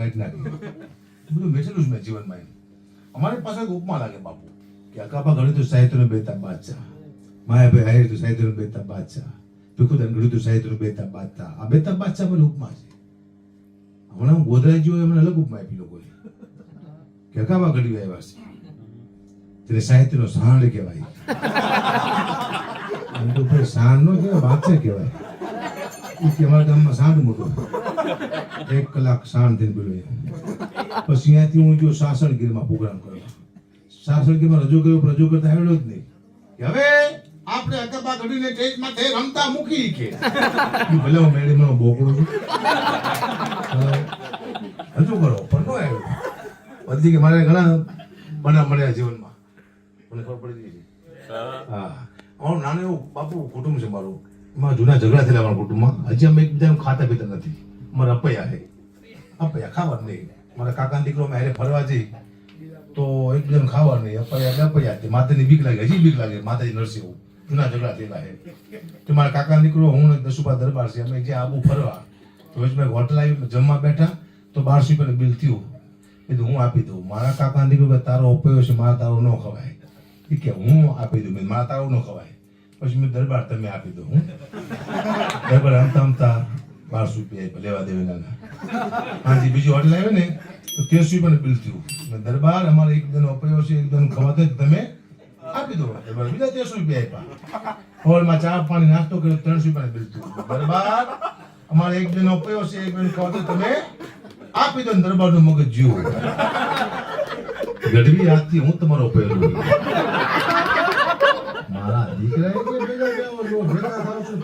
બધું બેસેલું જ મેં જીવનમાં એમ. અમારી પાસે ઉપમા લાગે બાપુ કે અકાબા ઘડી તો સાહિત્યનો બેતા બાદશાહ, માયાભાઈ હારે તો સાહિત્યનો બેતા બાદશાહ, ભીખુદાન ઘડી તો સાહિત્યનો બેતા બાદશાહ. આ બેતા બાદશાહ મને ઉપમા છે. હમણાં હું ગોધરાઈ ગયો એમને અલગ ઉપમા આપી લોકોએ કે અકાબા ઘડી આવ્યા છે તેને સાહિત્યનો સાંડ કહેવાય. તો ભાઈ સાંડ નો કહેવાય, બાદશાહ કહેવાય. કે અમારા ગામમાં સાંડ મોટો 1 કલાક સાંડ થઈને બોલ્યો. પછી અહીંયાથી હું ગયો સાસણગીરમાં પ્રોગ્રામ કરવા. સાસણગીરમાં રજૂ કરતા આવડ્યો જ નહીં કે હવે આપણે અકાબા ઘડીને સ્ટેજમાં થઈ રમતા મૂકી કે ભલે હું મેડીમાં બોકડું છું રજૂ કરો પણ નો આવ્યો. બધી કે મારે ઘણા બના મળ્યા જીવનમાં મને ખબર પડી ગઈ છે. હા, અમારું નાનું એવું બાપુ કુટુંબ છે મારું. એમાં જૂના ઝઘડા થયેલા અમારા કુટુંબમાં. હજી અમે એકબીજાનું ખાતા પીતા નથી. મારા અપૈયા છે, અપૈયા ખાવા નહીં. મારા કાકાનો દીકરો અમે હારે ફરવા જઈ તો એકબીજાનું ખાવા નહીં. અપૈયા અપૈયા માતાની બીક લાગે, હજી બીક લાગે. માતાજી નરસિંહ જૂના ઝઘડા થયેલા છે. તો મારા કાકાનો દીકરો હું દસુપા દરબાર છે, અમે જ્યાં આબુ ફરવા તો મેં હોટલ આવી જમવા બેઠા તો 1200 રૂપિયાનું બિલ થયું. કીધું હું આપી દઉં. મારા કાકાનો દીકરો કે તારો અપૈયો છે, મારા તારો ન ખવાય. એ કે હું આપી દઉં. મારા તારો ન ખવાય. પછી મેં દરબાર તમે આપી દો. હું દરબાર આમતા 1200 રૂપિયા લેવા દેવાના. હાજી બીજી હોટલ આવે ને તો 1300 રૂપિયાનું બિલ થયું. દરબાર અમારે એકદમ અપૈયો છે, એકદમ ખવાતો તમે આપી દો. દરબાર બીજા 1300 રૂપિયા આપ્યા. હોલમાં ચા પાણી નાસ્તો કર્યો, 300 રૂપિયાનું બિલ થયું. દરબાર અમારે એકદમ અપૈયો છે, એકદમ ખવાતો તમે આપી દો. દરબારનું મગજ જીવો ગઢવી આજથી હું તમારો અપૈયો છું. મારા દીકરા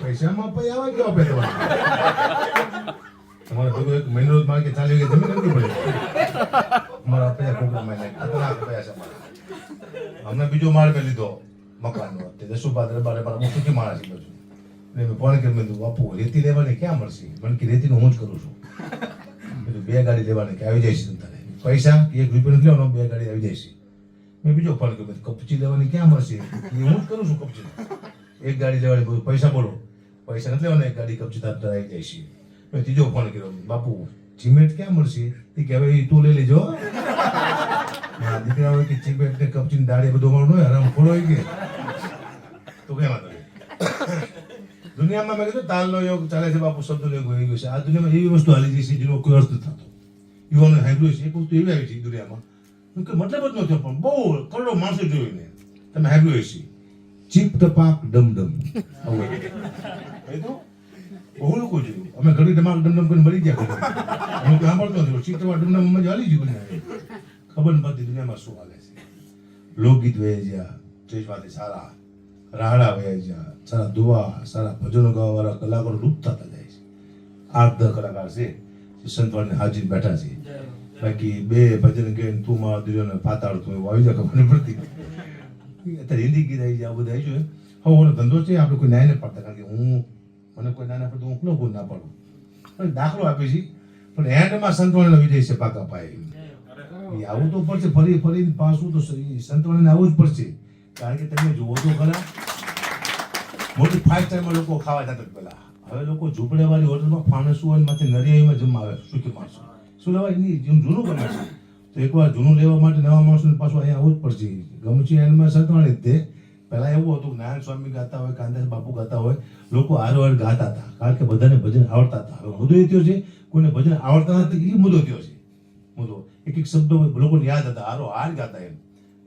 પૈસામાં પૈ આવે કેવા પે તમારે બધું એક મહિનો મારે કે ચાલી ગઈ જમીન નથી પડી. મારા પૈસા ખોટા મહિના ખતરનાક પૈસા છે મારા. અમને બીજો માળ મેં લીધો મકાનનો. તે દસુપા દરબારે મારા બહુ સુખી માણસ છે. મેં ફોન કરી મેં બાપુ રેતી લેવાની ક્યાં મળશે? મને કે રેતીનું હું જ કરું છું. બીજું 2 ગાડી લેવાની કે આવી જાય છે તારે પૈસા 1 રૂપિયા નથી લેવાનો, 2 ગાડી આવી જાય છે. મેં બીજો ફોન કર્યો કપચી લેવાની ક્યાં મળશે? એ હું જ કરું છું કપચી. 1 ગાડી લેવાની પૈસા બોલો, પૈસા નથી લેવાના, 1 ગાડી કપચી તાર આવી જાય છે. મેં ત્રીજો ફોન કર્યો બાપુ સિમેન્ટ ક્યાં મળશે? એ કે હવે તું લઈ લેજો. મારા દીકરા હોય કે સિમેન્ટ ને કપચી દાડી બધું અમારું ન હરામ ખોડો હોય કે તો કેમ વાંધો નહીં. દુનિયામાં મેં કીધું તાલનો યોગ ચાલે છે બાપુ, શબ્દનો યોગ હોય ગયો છે. આ દુનિયામાં એવી વસ્તુ હાલી ગઈ છે જેનો કોઈ અર્થ થતો. યુવાનો સાંભળ્યું છે એક વસ્તુ એવી આવી છે દુનિયામાં કે મતલબ જ ન થયો પણ બહુ કરોડો માણસો જોયું ને તમે સાંભળ્યું હશે ચીપ ટપાક ડમડમ. બહુ લોકો જોયું. અમે ઘડી ટમાક ડમડમ કરીને મરી ગયા. હું તો સાંભળતો હતો ચીપ ટપાક ડમડમ મજા હાલી ગયું. ખબર ન પડતી દુનિયામાં શું હાલે છે. લોકગીત વહી ગયા, સ્ટેજમાંથી સારા રાહડા વહી ગયા, સારા દુઆ, સારા ભજનો ગાવાવાળા કલાકારો ડૂબતા જાય છે. 8-10 કલાકાર છે સંતવાણી હાજરી બેઠા છે. બાકી 2 ભજન કે તું મારા દિલોને પાતાળ તું એવું આવી જાય ખબર નહીં પડતી. અત્યારે હિન્દી ગીત આવી જાય, આ બધા આવી જોઈએ. હવે ધંધો છે આપણે કોઈ ન્યાય નહીં પાડતા. કારણ કે મને કોઈ નાના પડતું હું કોઈ ના પાડું. દાખલો આપી છે પણ એન્ડમાં સંતવાણીનો વિજય છે પાકા પાયે. એ આવું તો પડશે, ફરી પાછું તો સંતવાણીને આવવું જ પડશે. કારણ કે તમે જુઓ તો ખરા મોટી 5 સ્ટારમાં લોકો ખાવા જતા પેલા. હવે લોકો ઝૂંપડેવાળી હોટલમાં ફાણસું હોય માથે નરિયાઈમાં જમવા આવે. સુખી માણસો શું લેવાય નહીં, જેમ જૂનું બને છે તો એકવાર જૂનું લેવા માટે નવા માણસોને પાછું અહીંયા આવવું જ પડશે. ગમચી એન્ડમાં સંતવાણી જ તે પહેલા એવું હતું નારાયણ સ્વામી ગાતા હોય, કાંદાસ બાપુ ગાતા હોય, લોકો હારો ગાતા હતા કારણ કે બધાને ભજન આવડતા હતા. હવે મુદ્દો એ થયો છે કોઈને ભજન આવડતા નથી, એ મુદ્દો થયો છે. મુદ્દો એક શબ્દો લોકોને યાદ હતા, હાર ગાતા એમ.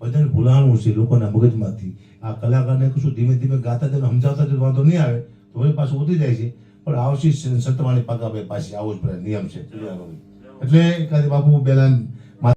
ભજન ભૂલાણું છે લોકોના મગજમાંથી. આ કલાકારને કશું ધીમે ધીમે ગાતા તેને સમજાવતા જ વાંધો નહીં આવે તો હવે પાછું ઉતરી જાય છે. પણ આવશે સંતવાણી પાકા ભાઈ પાછી આવો જ પડે, નિયમ છે. એટલે એકાદ બાપુ બેલા